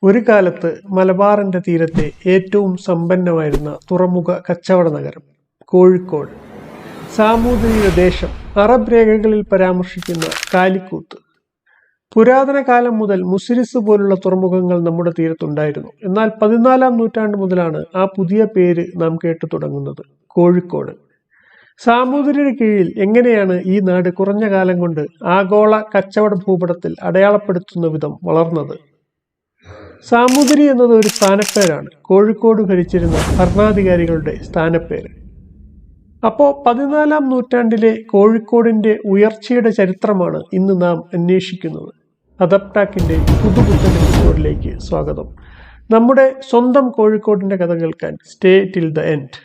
ഒരു കാലത്ത് മലബാറിന്റെ തീരത്തെ ഏറ്റവും സമ്പന്നമായിരുന്ന തുറമുഖ കച്ചവട നഗരം കോഴിക്കോട്. സാമൂതിരിയുടെ ദേശം, അറബ് രേഖകളിൽ പരാമർശിക്കുന്ന കാലിക്കൂത്ത്. പുരാതന കാലം മുതൽ മുസിരിസ് പോലുള്ള തുറമുഖങ്ങൾ നമ്മുടെ തീരത്തുണ്ടായിരുന്നു. എന്നാൽ 14-ാം നൂറ്റാണ്ട് മുതലാണ് ആ പുതിയ പേര് നാം കേട്ടു തുടങ്ങുന്നത്, കോഴിക്കോട്. സാമൂതിരിയുടെ കീഴിൽ എങ്ങനെയാണ് ഈ നാട് കുറഞ്ഞ കാലം കൊണ്ട് ആഗോള കച്ചവട ഭൂപടത്തിൽ അടയാളപ്പെടുത്തുന്ന വിധം വളർന്നത്? സാമൂതിരി എന്നത് ഒരു സ്ഥാനപ്പേരാണ്, കോഴിക്കോട് ഭരിച്ചിരുന്ന ഭരണാധികാരികളുടെ സ്ഥാനപ്പേര്. അപ്പോൾ 14-ാം നൂറ്റാണ്ടിലെ കോഴിക്കോടിന്റെ ഉയർച്ചയുടെ ചരിത്രമാണ് ഇന്ന് നാം അന്വേഷിക്കുന്നത്. അദപ്റ്റാക്കിന്റെ പുതുപുത്തൻ എപ്പിസോഡിലേക്ക് സ്വാഗതം. നമ്മുടെ സ്വന്തം കോഴിക്കോടിന്റെ കഥ കേൾക്കാൻ stay till the end.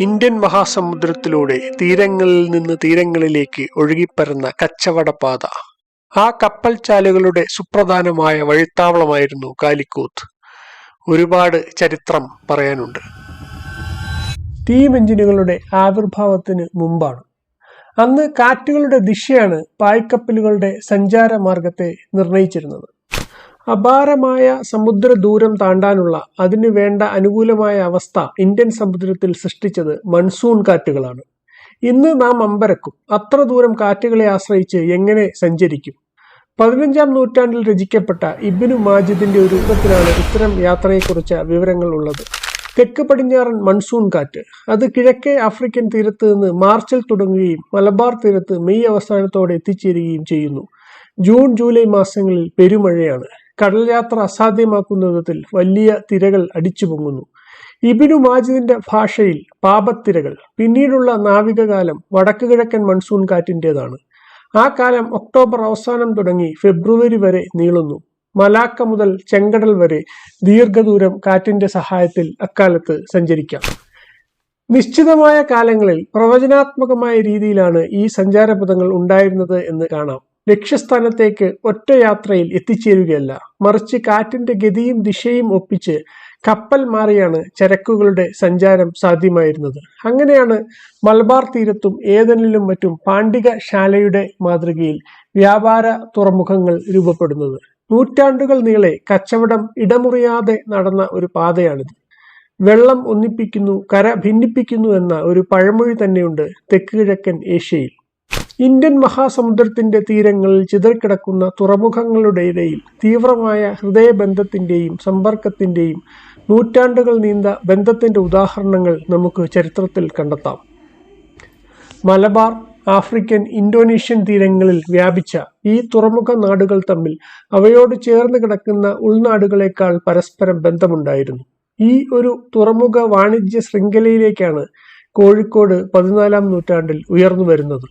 Indian മഹാസമുദ്രത്തിലൂടെ തീരങ്ങളിൽ നിന്ന് തീരങ്ങളിലേക്ക് ഒഴുകിപ്പരന്ന കച്ചവടപാത. ആ കപ്പൽ ചാലുകളുടെ സുപ്രധാനമായ വഴിത്താവളമായിരുന്നു കാലിക്കൂത്ത്. ഒരുപാട് ചരിത്രം പറയാനുണ്ട്. സ്റ്റീം എഞ്ചിനുകളുടെ ആവിർഭാവത്തിന് മുമ്പാണ്. അന്ന് കാറ്റുകളുടെ ദിശയാണ് പായ്ക്കപ്പലുകളുടെ സഞ്ചാര മാർഗത്തെ നിർണയിച്ചിരുന്നത്. അപാരമായ സമുദ്ര ദൂരം താണ്ടാനുള്ള അതിനു വേണ്ട അനുകൂലമായ അവസ്ഥ ഇന്ത്യൻ സമുദ്രത്തിൽ സൃഷ്ടിച്ചത് മൺസൂൺ കാറ്റുകളാണ്. ഇന്ന് നാം അമ്പരക്കും, അത്ര ദൂരം കാറ്റുകളെ ആശ്രയിച്ച് എങ്ങനെ സഞ്ചരിക്കും? 15-ാം നൂറ്റാണ്ടിൽ രചിക്കപ്പെട്ട ഇബ്നു മാജിദിന്റെ ഒരു രൂപത്തിലാണ് ഇത്തരം യാത്രയെക്കുറിച്ച് വിവരങ്ങൾ ഉള്ളത്. തെക്ക് പടിഞ്ഞാറൻ മൺസൂൺ കാറ്റ് അത് കിഴക്കേ ആഫ്രിക്കൻ തീരത്ത് നിന്ന് മാർച്ചിൽ തുടങ്ങുകയും മലബാർ തീരത്ത് മെയ് അവസാനത്തോടെ എത്തിച്ചേരുകയും ചെയ്യുന്നു. ജൂൺ ജൂലൈ മാസങ്ങളിൽ പെരുമഴയാണ്. കടൽ യാത്ര അസാധ്യമാക്കുന്ന വിധത്തിൽ വലിയ തിരകൾ അടിച്ചു പൊങ്ങുന്നു. ഇബ്നു മാജിദിന്റെ ഭാഷയിൽ പാപത്തിരകൾ. പിന്നീടുള്ള നാവികകാലം വടക്ക് കിഴക്കൻ മൺസൂൺ കാറ്റിൻ്റെതാണ്. ആ കാലം ഒക്ടോബർ അവസാനം തുടങ്ങി ഫെബ്രുവരി വരെ നീളുന്നു. മലാക്ക മുതൽ ചെങ്കടൽ വരെ ദീർഘദൂരം കാറ്റിന്റെ സഹായത്തിൽ അക്കാലത്ത് സഞ്ചരിക്കാം. നിശ്ചിതമായ കാലങ്ങളിൽ പ്രവചനാത്മകമായ രീതിയിലാണ് ഈ സഞ്ചാരപഥങ്ങൾ ഉണ്ടായിരുന്നത് എന്ന് കാണാം. ലക്ഷ്യസ്ഥാനത്തേക്ക് ഒറ്റ യാത്രയിൽ എത്തിച്ചേരുകയല്ല, മറിച്ച് കാറ്റിന്റെ ഗതിയും ദിശയും ഒപ്പിച്ച് കപ്പൽ മാറിയാണ് ചരക്കുകളുടെ സഞ്ചാരം സാധ്യമായിരുന്നത്. അങ്ങനെയാണ് മലബാർ തീരത്തും ഏതനിലും മറ്റും പാണ്ഡികശാലയുടെ മാതൃകയിൽ വ്യാപാര തുറമുഖങ്ങൾ രൂപപ്പെടുന്നത്. നൂറ്റാണ്ടുകൾ നീളെ കച്ചവടം ഇടമുറിയാതെ നടന്ന ഒരു പാതയാണിത്. വെള്ളം ഒന്നിപ്പിക്കുന്നു, കര ഭിന്നിപ്പിക്കുന്നു എന്ന ഒരു പഴമൊഴി തന്നെയുണ്ട് തെക്ക് കിഴക്കൻ ഏഷ്യയിൽ. ഇന്ത്യൻ മഹാസമുദ്രത്തിന്റെ തീരങ്ങളിൽ ചിതറിക്കിടക്കുന്ന തുറമുഖങ്ങളുടെ ഇടയിൽ തീവ്രമായ ഹൃദയബന്ധത്തിന്റെയും സമ്പർക്കത്തിന്റെയും നൂറ്റാണ്ടുകൾ നീണ്ട ബന്ധത്തിന്റെ ഉദാഹരണങ്ങൾ നമുക്ക് ചരിത്രത്തിൽ കണ്ടെത്താം. മലബാർ, ആഫ്രിക്കൻ, ഇന്തോനേഷ്യൻ തീരങ്ങളിൽ വ്യാപിച്ച ഈ തുറമുഖ നാടുകൾ തമ്മിൽ അവയോട് ചേർന്ന് കിടക്കുന്ന ഉൾനാടുകളെക്കാൾ പരസ്പരം ബന്ധമുണ്ടായിരുന്നു. ഈ ഒരു തുറമുഖ വാണിജ്യ ശൃംഖലയിലേക്കാണ് കോഴിക്കോട് 14-ാം നൂറ്റാണ്ടിൽ ഉയർന്നു വരുന്നത്.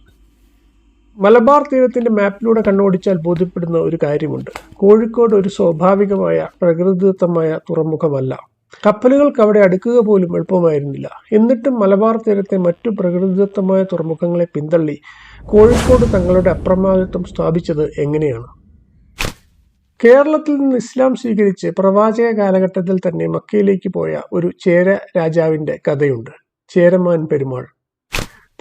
മലബാർ തീരത്തിന്റെ മാപ്പിലൂടെ കണ്ണോടിച്ചാൽ ബോധ്യപ്പെടുന്ന ഒരു കാര്യമുണ്ട്. കോഴിക്കോട് ഒരു സ്വാഭാവികമായ പ്രകൃതിദത്തമായ തുറമുഖമല്ല. കപ്പലുകൾക്ക് അവിടെ അടുക്കുക പോലും എളുപ്പമായിരുന്നില്ല. എന്നിട്ടും മലബാർ തീരത്തെ മറ്റു പ്രകൃതിദത്തമായ തുറമുഖങ്ങളെ പിന്തള്ളി കോഴിക്കോട് തങ്ങളുടെ അപ്രമാദിത്വം സ്ഥാപിച്ചത് എങ്ങനെയാണ്? കേരളത്തിൽ നിന്ന് ഇസ്ലാം സ്വീകരിച്ച് പ്രവാചക കാലഘട്ടത്തിൽ തന്നെ മക്കയിലേക്ക് പോയ ഒരു ചേര രാജാവിന്റെ കഥയുണ്ട്, ചേരമാൻ പെരുമാൾ.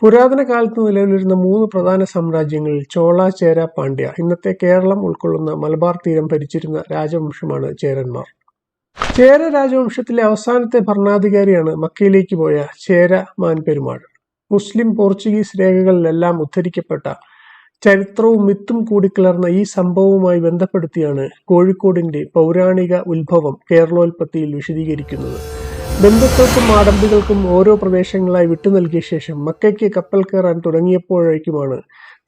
പുരാതന കാലത്ത് നിലവിലിരുന്ന 3 പ്രധാന സാമ്രാജ്യങ്ങളിൽ ചോള, ചേര, പാണ്ഡ്യ, ഇന്നത്തെ കേരളം ഉൾക്കൊള്ളുന്ന മലബാർ തീരം ഭരിച്ചിരുന്ന രാജവംശമാണ് ചേരന്മാർ. ചേര രാജവംശത്തിലെ അവസാനത്തെ ഭരണാധികാരിയാണ് മക്കയിലേക്ക് പോയ ചേരമാൻ പെരുമാൾ. മുസ്ലിം, പോർച്ചുഗീസ് രേഖകളിലെല്ലാം ഉദ്ധരിക്കപ്പെട്ട ചരിത്രവും മിത്തും കൂടിക്കലർന്ന ഈ സംഭവവുമായി ബന്ധപ്പെടുത്തിയാണ് കോഴിക്കോടിന്റെ പൗരാണിക ഉത്ഭവം കേരളോൽപ്പത്തിയിൽ വിശദീകരിക്കുന്നത്. ബന്ധുക്കൾക്കും ആഡംബികൾക്കും ഓരോ പ്രദേശങ്ങളായി വിട്ടു നൽകിയ ശേഷം മക്കയ്ക്ക് കപ്പൽ കയറാൻ തുടങ്ങിയപ്പോഴേക്കുമാണ്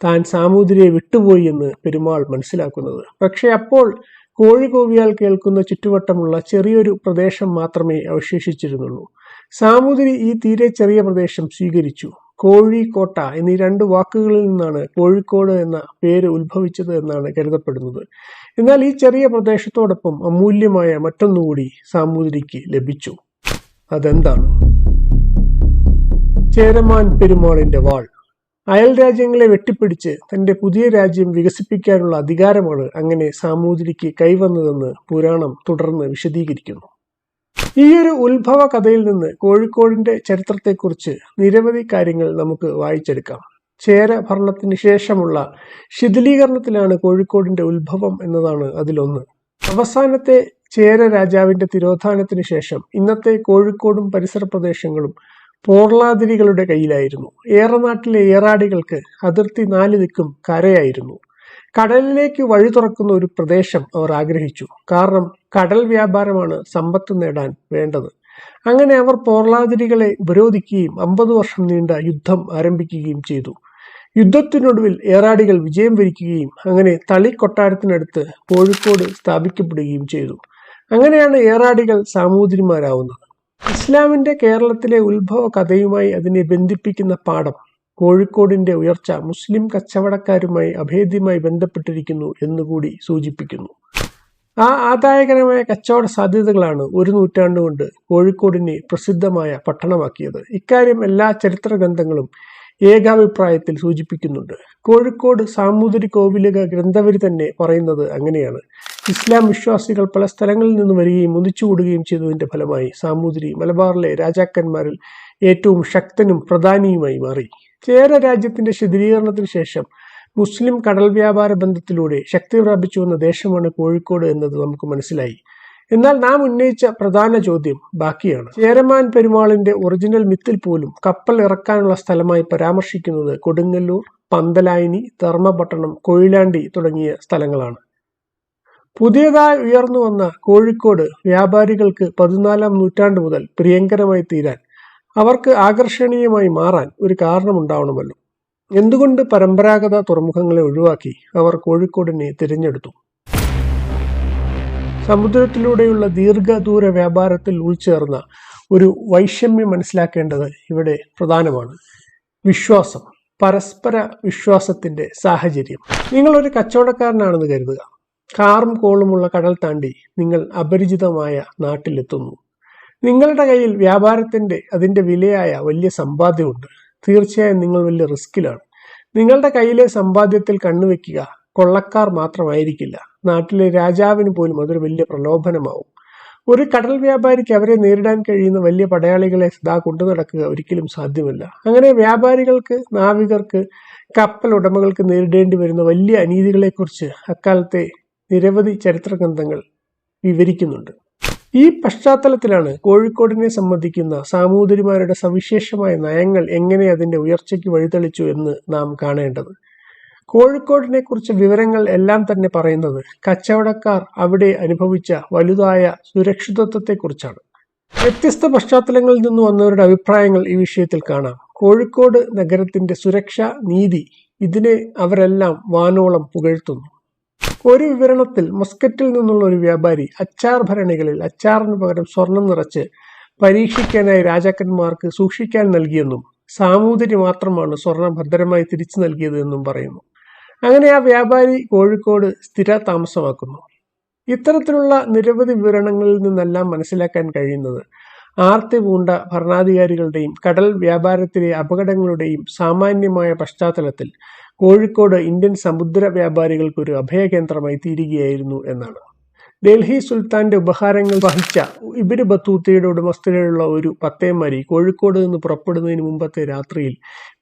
താൻ സാമൂതിരിയെ വിട്ടുപോയി എന്ന് പെരുമാൾ മനസ്സിലാക്കുന്നത്. പക്ഷെ അപ്പോൾ കോഴി കൂവിയാൽ കേൾക്കുന്ന ചുറ്റുവട്ടമുള്ള ചെറിയൊരു പ്രദേശം മാത്രമേ അവശേഷിച്ചിരുന്നുള്ളൂ. സാമൂതിരി ഈ തീരെ ചെറിയ പ്രദേശം സ്വീകരിച്ചു. കോഴി, കോട്ട എന്നീ 2 വാക്കുകളിൽ നിന്നാണ് കോഴിക്കോട് എന്ന പേര് ഉത്ഭവിച്ചത് എന്നാണ് കരുതപ്പെടുന്നത്. എന്നാൽ ഈ ചെറിയ പ്രദേശത്തോടൊപ്പം അമൂല്യമായ മറ്റൊന്നുകൂടി സാമൂതിരിക്ക് ലഭിച്ചു. അതെന്താണ്? ചേരമാൻ പെരുമാളിന്റെ വാൾ. അയൽ രാജ്യങ്ങളെ വെട്ടിപ്പിടിച്ച് തന്റെ പുതിയ രാജ്യം വികസിപ്പിക്കാനുള്ള അധികാരമാണ് അങ്ങനെ സാമൂതിരിക്ക് കൈവന്നതെന്ന് പുരാണം തുടർന്ന് വിശദീകരിക്കുന്നു. ഈയൊരു ഉത്ഭവ കഥയിൽ നിന്ന് കോഴിക്കോടിന്റെ ചരിത്രത്തെക്കുറിച്ച് നിരവധി കാര്യങ്ങൾ നമുക്ക് വായിച്ചെടുക്കാം. ചേര ഭരണത്തിന് ശേഷമുള്ള ശിഥിലീകരണത്തിലാണ് കോഴിക്കോടിന്റെ ഉത്ഭവം എന്നതാണ് അതിലൊന്ന്. അവസാനത്തെ ചേര രാജാവിന്റെ തിരോധാനത്തിന് ശേഷം ഇന്നത്തെ കോഴിക്കോടും പരിസര പ്രദേശങ്ങളും പോർളാതിരികളുടെ കയ്യിലായിരുന്നു. ഏറനാട്ടിലെ ഏറാടികൾക്ക് അതിർത്തി 4 ദിക്കും കരയായിരുന്നു. കടലിലേക്ക് വഴി തുറക്കുന്ന ഒരു പ്രദേശം അവർ ആഗ്രഹിച്ചു. കാരണം കടൽ വ്യാപാരമാണ് സമ്പത്ത് നേടാൻ വേണ്ടത്. അങ്ങനെ അവർ പോർളാതിരികളെ ഉപരോധിക്കുകയും 50 വർഷം നീണ്ട യുദ്ധം ആരംഭിക്കുകയും ചെയ്തു. യുദ്ധത്തിനൊടുവിൽ ഏറാടികൾ വിജയം വരിക്കുകയും അങ്ങനെ തളി കൊട്ടാരത്തിനടുത്ത് കോഴിക്കോട് സ്ഥാപിക്കപ്പെടുകയും ചെയ്തു. അങ്ങനെയാണ് ഏറാടികൾ സാമൂതിരിമാരാവുന്നത്. ഇസ്ലാമിന്റെ കേരളത്തിലെ ഉത്ഭവ കഥയുമായി അതിനെ ബന്ധിപ്പിക്കുന്ന പാഠം കോഴിക്കോടിന്റെ ഉയർച്ച മുസ്ലിം കച്ചവടക്കാരുമായി അഭേദ്യമായി ബന്ധപ്പെട്ടിരിക്കുന്നു എന്നുകൂടി സൂചിപ്പിക്കുന്നു. ആ ആദായകരമായ കച്ചവട സാധ്യതകളാണ് ഒരു നൂറ്റാണ്ടുകൊണ്ട് കോഴിക്കോടിനെ പ്രസിദ്ധമായ പട്ടണമാക്കിയത്. ഇക്കാര്യം എല്ലാ ചരിത്ര ഗ്രന്ഥങ്ങളും ഏകാഭിപ്രായത്തിൽ സൂചിപ്പിക്കുന്നുണ്ട്. കോഴിക്കോട് സാമൂതിരി കോവിലക ഗ്രന്ഥവരി തന്നെ പറയുന്നത് അങ്ങനെയാണ്. ഇസ്ലാം വിശ്വാസികൾ പല സ്ഥലങ്ങളിൽ നിന്ന് വരികയും ഒന്നിച്ചുകൂടുകയും ചെയ്തതിന്റെ ഫലമായി സാമൂതിരി മലബാറിലെ രാജാക്കന്മാരിൽ ഏറ്റവും ശക്തനും പ്രധാനിയുമായി മാറി. ചേര രാജ്യത്തിന്റെ ശിഥിലീകരണത്തിന് ശേഷം മുസ്ലിം കടൽ വ്യാപാര ബന്ധത്തിലൂടെ ശക്തി പ്രാപിച്ചു വന്ന ദേശമാണ് കോഴിക്കോട് എന്നത് നമുക്ക് മനസ്സിലായി. എന്നാൽ നാം ഉന്നയിച്ച പ്രധാന ചോദ്യം ബാക്കിയാണ്. ചേരമാൻ പെരുമാളിന്റെ ഒറിജിനൽ മിത്തിൽ പോലും കപ്പൽ ഇറക്കാനുള്ള സ്ഥലമായി പരാമർശിക്കുന്നത് കൊടുങ്ങല്ലൂർ, പന്തലായിനി, ധർമ്മപട്ടണം, കൊയിലാണ്ടി തുടങ്ങിയ സ്ഥലങ്ങളാണ്. പുതിയതായി ഉയർന്നു വന്ന കോഴിക്കോട് വ്യാപാരികൾക്ക് 14-ാം നൂറ്റാണ്ട് മുതൽ പ്രിയങ്കരമായി തീരാൻ, അവർക്ക് ആകർഷണീയമായി മാറാൻ ഒരു കാരണമുണ്ടാവണമല്ലോ. എന്തുകൊണ്ട് പരമ്പരാഗത തുറമുഖങ്ങളെ ഒഴിവാക്കി അവർ കോഴിക്കോടിനെ തിരഞ്ഞെടുത്തു? സമുദ്രത്തിലൂടെയുള്ള ദീർഘദൂര വ്യാപാരത്തിൽ ഉൾച്ചേർന്ന ഒരു വൈഷമ്യം മനസ്സിലാക്കേണ്ടത് ഇവിടെ പ്രധാനമാണ്. വിശ്വാസം, പരസ്പര വിശ്വാസത്തിന്റെ സാഹചര്യം. നിങ്ങൾ ഒരു കച്ചവടക്കാരനാണെന്ന് കരുതുക. കാറും കോളുമുള്ള കടൽ താണ്ടി നിങ്ങൾ അപരിചിതമായ നാട്ടിലെത്തുന്നു. നിങ്ങളുടെ കയ്യിൽ വ്യാപാരത്തിന്റെ അതിന്റെ വിലയായ വലിയ സമ്പാദ്യമുണ്ട്. തീർച്ചയായും നിങ്ങൾ വലിയ റിസ്കിലാണ്. നിങ്ങളുടെ കയ്യിലെ സമ്പാദ്യത്തിൽ കണ്ണുവെക്കുക കൊള്ളക്കാർ മാത്രമായിരിക്കില്ല, നാട്ടിലെ രാജാവിന് പോലും അതൊരു വലിയ പ്രലോഭനമാവും. ഒരു കടൽ വ്യാപാരിക്ക് അവരെ നേരിടാൻ കഴിയുന്ന വലിയ പടയാളികളെ സദാ കൊണ്ടു നടക്കുക ഒരിക്കലും സാധ്യമല്ല. അങ്ങനെ വ്യാപാരികൾക്ക്, നാവികർക്ക്, കപ്പൽ ഉടമകൾക്ക് നേരിടേണ്ടി വരുന്ന വലിയ അനീതികളെക്കുറിച്ച് അക്കാലത്തെ നിരവധി ചരിത്ര ഗ്രന്ഥങ്ങൾ വിവരിക്കുന്നുണ്ട്. ഈ പശ്ചാത്തലത്തിലാണ് കോഴിക്കോടിനെ സംബന്ധിക്കുന്ന സാമൂതിരിമാരുടെ സവിശേഷമായ നയങ്ങൾ എങ്ങനെ അതിന്റെ ഉയർച്ചയ്ക്ക് വഴിതെളിച്ചു എന്ന് നാം കാണേണ്ടത്. കോഴിക്കോടിനെ കുറിച്ച് വിവരങ്ങൾ എല്ലാം തന്നെ പറയുന്നത് കച്ചവടക്കാർ അവിടെ അനുഭവിച്ച വലുതായ സുരക്ഷിതത്വത്തെക്കുറിച്ചാണ്. വ്യത്യസ്ത പശ്ചാത്തലങ്ങളിൽ നിന്ന് വന്നവരുടെ അഭിപ്രായങ്ങൾ ഈ വിഷയത്തിൽ കാണാം. കോഴിക്കോട് നഗരത്തിന്റെ സുരക്ഷ, നീതി, ഇതിനെ അവരെല്ലാം വാനോളം പുകഴ്ത്തുന്നു. ഒരു വിവരണത്തിൽ മസ്കറ്റിൽ നിന്നുള്ള ഒരു വ്യാപാരി അച്ചാർ ഭരണികളിൽ അച്ചാറിന് പകരം സ്വർണം നിറച്ച് പരീക്ഷിക്കാനായി രാജാക്കന്മാർക്ക് സൂക്ഷിക്കാൻ നൽകിയെന്നും സാമൂതിരി മാത്രമാണ് സ്വർണം ഭദ്രമായി തിരിച്ചു നൽകിയത് എന്നും പറയുന്നു. അങ്ങനെ ആ വ്യാപാരി കോഴിക്കോട് സ്ഥിര താമസമാക്കുന്നു. ഇത്തരത്തിലുള്ള നിരവധി വിവരണങ്ങളിൽ നിന്നെല്ലാം മനസ്സിലാക്കാൻ കഴിയുന്നത് ആർത്തി പൂണ്ട ഭരണാധികാരികളുടെയും കടൽ വ്യാപാരത്തിലെ അപകടങ്ങളുടെയും സാമാന്യമായ പശ്ചാത്തലത്തിൽ കോഴിക്കോട് ഇന്ത്യൻ സമുദ്ര വ്യാപാരികൾക്ക് ഒരു അഭയകേന്ദ്രമായി തീരുകയായിരുന്നു എന്നാണ്. ഡൽഹി സുൽത്താന്റെ ഉപഹാരങ്ങൾ വഹിച്ച ഇബ്നു ബത്തൂത്തയുടെ ഉടമസ്ഥതയിലുള്ള ഒരു പത്തേമാരി കോഴിക്കോട് നിന്ന് പുറപ്പെടുന്നതിന് മുമ്പത്തെ രാത്രിയിൽ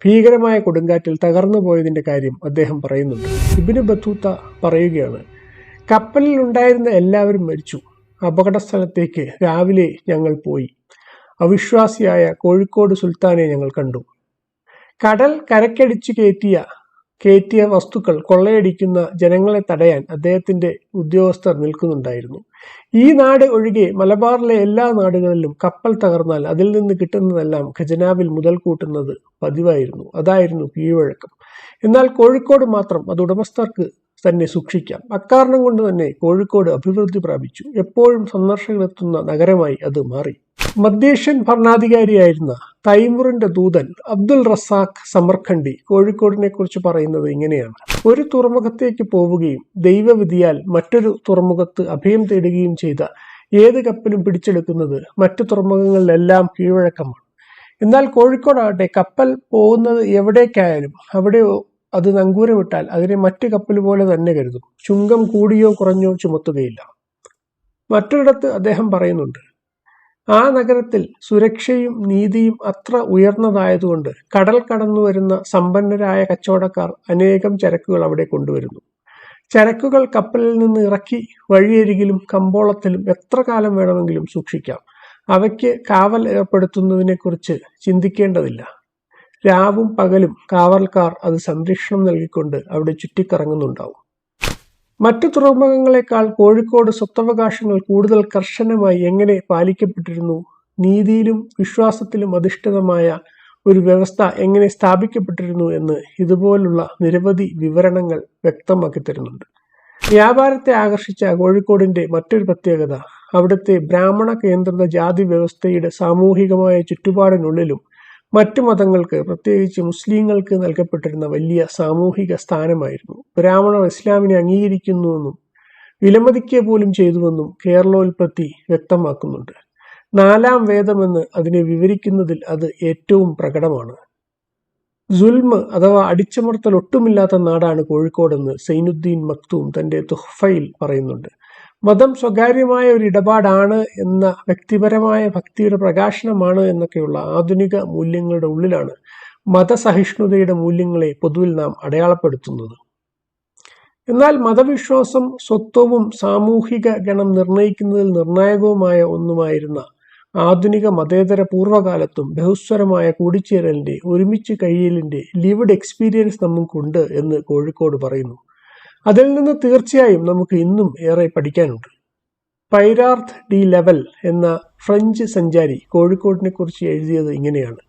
ഭീകരമായ കൊടുങ്കാറ്റിൽ തകർന്നു പോയതിന്റെ കാര്യം അദ്ദേഹം പറയുന്നുണ്ട്. ഇബ്നു ബത്തൂത്ത പറയുകയാണ്, കപ്പലിൽ ഉണ്ടായിരുന്ന എല്ലാവരും മരിച്ചു. അപകട സ്ഥലത്തേക്ക് രാവിലെ ഞങ്ങൾ പോയി. അവിശ്വാസിയായ കോഴിക്കോട് സുൽത്താനെ ഞങ്ങൾ കണ്ടു. കടൽ കരക്കടിച്ചു കയറ്റിയ വസ്തുക്കൾ കൊള്ളയടിക്കുന്ന ജനങ്ങളെ തടയാൻ അദ്ദേഹത്തിന്റെ ഉദ്യോഗസ്ഥർ നിൽക്കുന്നുണ്ടായിരുന്നു. ഈ നാട് ഒഴികെ മലബാറിലെ എല്ലാ നാടുകളിലും കപ്പൽ തകർന്നാൽ അതിൽ നിന്ന് കിട്ടുന്നതെല്ലാം ഖജനാവിൽ മുതൽ കൂട്ടുന്നത് പതിവായിരുന്നു. അതായിരുന്നു കീഴ്വഴക്കം. എന്നാൽ കോഴിക്കോട് മാത്രം അത് ഉടമസ്ഥർക്ക് തന്നെ സൂക്ഷിക്കാം. അക്കാരണം കൊണ്ട് തന്നെ കോഴിക്കോട് അഭിവൃദ്ധി പ്രാപിച്ചു. എപ്പോഴും സന്ദർശകരെത്തുന്ന നഗരമായി അത് മാറി. മധ്യേഷ്യൻ ഭരണാധികാരിയായിരുന്ന തൈമൂറിന്റെ ദൂതൻ അബ്ദുൽ റസാഖ് സമർഖണ്ഡി കോഴിക്കോടിനെ കുറിച്ച് പറയുന്നത് ഇങ്ങനെയാണ്: ഒരു തുറമുഖത്തേക്ക് പോവുകയും ദൈവവിധിയാൽ മറ്റൊരു തുറമുഖത്ത് അഭയം തേടുകയും ചെയ്ത ഏത് കപ്പലും പിടിച്ചെടുക്കുന്നത് മറ്റു തുറമുഖങ്ങളിലെല്ലാം കീഴ്വഴക്കമാണ്. എന്നാൽ കോഴിക്കോടാകട്ടെ കപ്പൽ പോകുന്നത് എവിടേക്കായാലും അവിടെ അത് നങ്കൂരമിട്ടാൽ അതിനെ മറ്റ് കപ്പൽ പോലെ തന്നെ കരുതും. ചുങ്കം കൂടിയോ കുറഞ്ഞോ ചുമത്തുകയില്ല. മറ്റൊരിടത്ത് അദ്ദേഹം പറയുന്നുണ്ട്, ആ നഗരത്തിൽ സുരക്ഷയും നീതിയും അത്ര ഉയർന്നതായതുകൊണ്ട് കടൽ കടന്നു വരുന്ന സമ്പന്നരായ കച്ചവടക്കാർ അനേകം ചരക്കുകൾ അവിടെ കൊണ്ടുവരുന്നു. ചരക്കുകൾ കപ്പലിൽ നിന്ന് ഇറക്കി വഴിയരികിലും കമ്പോളത്തിലും എത്ര കാലം വേണമെങ്കിലും സൂക്ഷിക്കാം. അവയ്ക്ക് കാവൽ ഏർപ്പെടുത്തുന്നതിനെക്കുറിച്ച് ചിന്തിക്കേണ്ടതില്ല. രാവും പകലും കാവൽക്കാർ അത് സംരക്ഷണം നൽകിക്കൊണ്ട് അവിടെ ചുറ്റിക്കറങ്ങുന്നുണ്ടാവും. മറ്റു തുറമുഖങ്ങളെക്കാൾ കോഴിക്കോട് സ്വത്തവകാശങ്ങൾ കൂടുതൽ കർശനമായി എങ്ങനെ പാലിക്കപ്പെട്ടിരുന്നു, നീതിയിലും വിശ്വാസത്തിലും അധിഷ്ഠിതമായ ഒരു വ്യവസ്ഥ എങ്ങനെ സ്ഥാപിക്കപ്പെട്ടിരുന്നു എന്ന് ഇതുപോലുള്ള നിരവധി വിവരണങ്ങൾ വ്യക്തമാക്കി തരുന്നുണ്ട്. വ്യാപാരത്തെ ആകർഷിച്ച കോഴിക്കോടിന്റെ മറ്റൊരു പ്രത്യേകത അവിടുത്തെ ബ്രാഹ്മണ കേന്ദ്രിത ജാതി വ്യവസ്ഥയുടെ സാമൂഹികമായ ചുറ്റുപാടിനുള്ളിലും മറ്റു മതങ്ങൾക്ക്, പ്രത്യേകിച്ച് മുസ്ലിങ്ങൾക്ക് നൽകപ്പെട്ടിരുന്ന വലിയ സാമൂഹിക സ്ഥാനമായിരുന്നു. ബ്രാഹ്മണർ ഇസ്ലാമിനെ അംഗീകരിക്കുന്നുവെന്നും വിലമതിക്കുക പോലും ചെയ്തുവെന്നും കേരളോൽപ്പത്തി വ്യക്തമാക്കുന്നുണ്ട്. 4-ാം വേദമെന്ന് അതിനെ വിവരിക്കുന്നതിൽ അത് ഏറ്റവും പ്രകടമാണ്. സുൽമ് അഥവാ അടിച്ചമർത്തൽ ഒട്ടുമില്ലാത്ത നാടാണ് കോഴിക്കോടെന്ന് സൈനുദ്ദീൻ മക്തൂം തന്റെ തുഹ്ഫയിൽ പറയുന്നുണ്ട്. മതം സ്വകാര്യമായ ഒരു ഇടപാടാണ് എന്ന വ്യക്തിപരമായ ഭക്തിയുടെ പ്രകാശനമാണ് എന്നൊക്കെയുള്ള ആധുനിക മൂല്യങ്ങളുടെ ഉള്ളിലാണ് മതസഹിഷ്ണുതയുടെ മൂല്യങ്ങളെ പൊതുവിൽ നാം അടയാളപ്പെടുത്തുന്നത്. എന്നാൽ മതവിശ്വാസം സ്വത്വവും സാമൂഹിക ഗണം നിർണയിക്കുന്നതിൽ നിർണായകവുമായ ഒന്നുമായിരുന്ന ആധുനിക മതേതര പൂർവ്വകാലത്തും ബഹുസ്വരമായ കൂടിച്ചേരലിന്റെ, ഒരുമിച്ച് കഴിയലിന്റെ ലിവിഡ് എക്സ്പീരിയൻസ് നമുക്കുണ്ട് എന്ന് കോഴിക്കോട് പറയുന്നു. അതിൽ നിന്ന് തീർച്ചയായും നമുക്ക് ഇന്നും ഏറെ പഠിക്കാനുണ്ട്. പൈരാർത്ത് ഡി ലെവൽ എന്ന ഫ്രഞ്ച് സഞ്ചാരി കോഴിക്കോടിനെ കുറിച്ച് എഴുതിയത് ഇങ്ങനെയാണ്: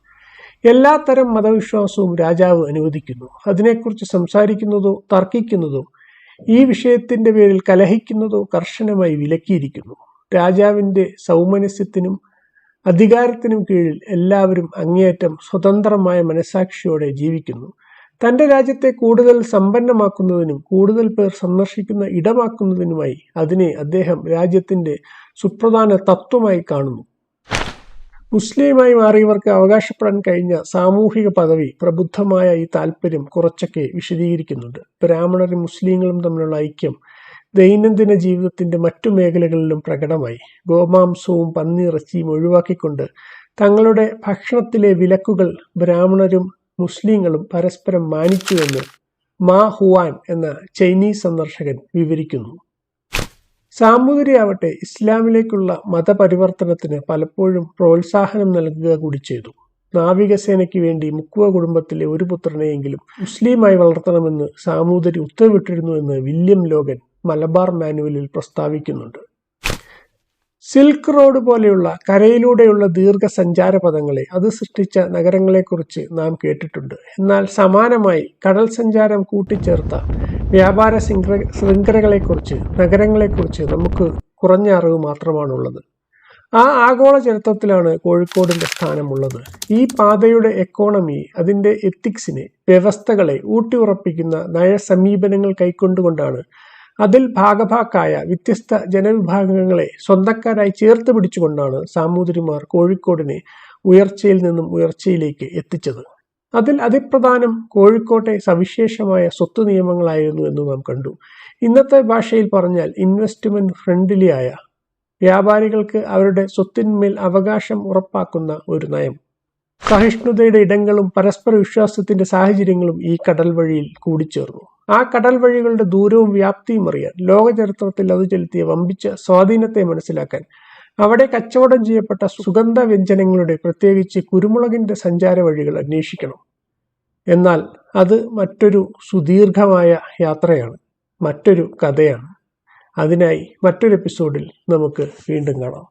എല്ലാ തരം മതവിശ്വാസവും രാജാവ് അനുവദിക്കുന്നു. അതിനെക്കുറിച്ച് സംസാരിക്കുന്നതോ തർക്കിക്കുന്നതോ ഈ വിഷയത്തിന്റെ പേരിൽ കലഹിക്കുന്നതോ കർശനമായി വിലക്കിയിരിക്കുന്നു. രാജാവിന്റെ സൗമനസ്യത്തിനും അധികാരത്തിനും കീഴിൽ എല്ലാവരും അങ്ങേയറ്റം സ്വതന്ത്രമായ മനസാക്ഷിയോടെ ജീവിക്കുന്നു. തന്റെ രാജ്യത്തെ കൂടുതൽ സമ്പന്നമാക്കുന്നതിനും കൂടുതൽ പേർ സന്ദർശിക്കുന്ന ഇടമാക്കുന്നതിനുമായി അതിനെ അദ്ദേഹം രാജ്യത്തിന്റെ സുപ്രധാന തത്വമായി കാണുന്നു. മുസ്ലിമായി മാറിയവർക്ക് അവകാശപ്പെടാൻ കഴിഞ്ഞ സാമൂഹിക പദവി പ്രബുദ്ധമായ ഈ താല്പര്യം കുറച്ചൊക്കെ വിശദീകരിക്കുന്നുണ്ട്. ബ്രാഹ്മണരും മുസ്ലിങ്ങളും തമ്മിലുള്ള ഐക്യം ദൈനംദിന ജീവിതത്തിന്റെ മറ്റു മേഖലകളിലും പ്രകടമായി. ഗോമാംസവും പന്നിയിറച്ചിയും ഒഴിവാക്കിക്കൊണ്ട് തങ്ങളുടെ ഭക്ഷണത്തിലെ വിലക്കുകൾ ബ്രാഹ്മണരും മുസ്ലിങ്ങളും പരസ്പരം മാനിച്ചുവെന്ന് മാ ഹുവാൻ എന്ന ചൈനീസ് സന്ദർശകൻ വിവരിക്കുന്നു. സാമൂതിരിയാവട്ടെ ഇസ്ലാമിലേക്കുള്ള മതപരിവർത്തനത്തിന് പലപ്പോഴും പ്രോത്സാഹനം നൽകുക കൂടി ചെയ്തു. നാവികസേനയ്ക്ക് വേണ്ടി മുക്കുവ കുടുംബത്തിലെ ഒരു പുത്രനെയെങ്കിലും മുസ്ലിമായി വളർത്തണമെന്ന് സാമൂതിരി ഉത്തരവിട്ടിരുന്നുവെന്ന് വില്യം ലോഗൻ മലബാർ മാനുവലിൽ പ്രസ്താവിക്കുന്നുണ്ട്. സിൽക്ക് റോഡ് പോലെയുള്ള കരയിലൂടെയുള്ള ദീർഘസഞ്ചാര പദങ്ങളെ, അത് സൃഷ്ടിച്ച നഗരങ്ങളെക്കുറിച്ച് നാം കേട്ടിട്ടുണ്ട്. എന്നാൽ സമാനമായി കടൽ സഞ്ചാരം കൂട്ടിച്ചേർത്ത വ്യാപാര ശൃംഖലകളെക്കുറിച്ച്, നഗരങ്ങളെക്കുറിച്ച് നമുക്ക് കുറഞ്ഞ അറിവ് മാത്രമാണുള്ളത്. ആ ആഗോള ചരിത്രത്തിലാണ് കോഴിക്കോടിന്റെ സ്ഥാനമുള്ളത്. ഈ പാതയുടെ എക്കോണമിയെ, അതിന്റെ എത്തിക്സിനെ, വ്യവസ്ഥകളെ ഊട്ടിയുറപ്പിക്കുന്ന നയസമീപനങ്ങൾ കൈക്കൊണ്ടുകൊണ്ടാണ്, അതിൽ ഭാഗഭാക്കായ വ്യത്യസ്ത ജനവിഭാഗങ്ങളെ സ്വന്തക്കാരായി ചേർത്ത് പിടിച്ചുകൊണ്ടാണ് സാമൂതിരിമാർ കോഴിക്കോടിനെ ഉയർച്ചയിൽ നിന്നും ഉയർച്ചയിലേക്ക് എത്തിച്ചത്. അതിൽ അതിപ്രധാനം കോഴിക്കോട്ടെ സവിശേഷമായ സ്വത്ത് നിയമങ്ങളായിരുന്നു എന്ന് നാം കണ്ടു. ഇന്നത്തെ ഭാഷയിൽ പറഞ്ഞാൽ ഇൻവെസ്റ്റ്മെന്റ് ഫ്രണ്ട്ലി ആയ, വ്യാപാരികൾക്ക് അവരുടെ സ്വത്തിന്മേൽ അവകാശം ഉറപ്പാക്കുന്ന ഒരു നയം. സഹിഷ്ണുതയുടെ ഇടങ്ങളും പരസ്പര വിശ്വാസത്തിന്റെ സാഹചര്യങ്ങളും ഈ കടൽ വഴിയിൽ കൂടിച്ചേർന്നു. ആ കടൽ വഴികളുടെ ദൂരവും വ്യാപ്തിയും അറിയാൻ, ലോക ചരിത്രത്തിൽ അത് ചെലുത്തിയ വമ്പിച്ച സ്വാധീനത്തെ മനസ്സിലാക്കാൻ, അവിടെ കച്ചവടം ചെയ്യപ്പെട്ട സുഗന്ധ വ്യഞ്ജനങ്ങളുടെ, പ്രത്യേകിച്ച് കുരുമുളകിന്റെ സഞ്ചാര വഴികൾ അന്വേഷിക്കണം. എന്നാൽ അത് മറ്റൊരു സുദീർഘമായ യാത്രയാണ്, മറ്റൊരു കഥയാണ്. അതിനായി മറ്റൊരു എപ്പിസോഡിൽ നമുക്ക് വീണ്ടും കാണാം.